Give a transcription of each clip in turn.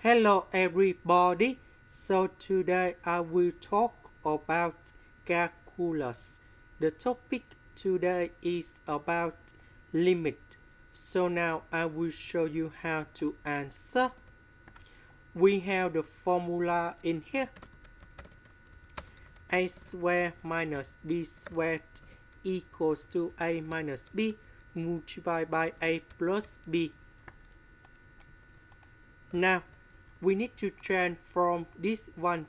Hello everybody. So today I will talk about calculus. The topic today is about limit. So now I will show you how to answer. We have the formula in here. A squared minus b squared equals to a minus b multiplied by a plus b. Now we need to transform this one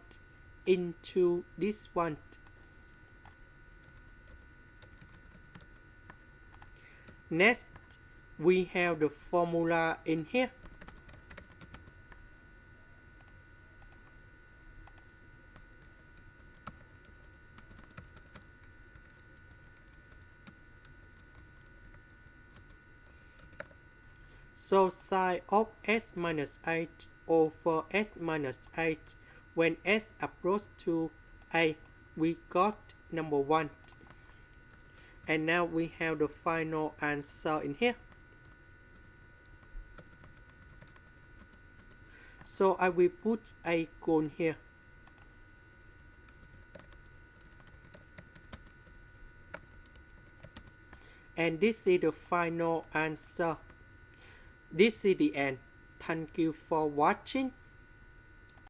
into this one. Next, we have the formula in here. So sine of s minus 8 over s minus 8, when s approaches to a, we got number 1. And now we have the final answer in here. So I will put a cone here. And this is the final answer. This is the end. Thank you for watching.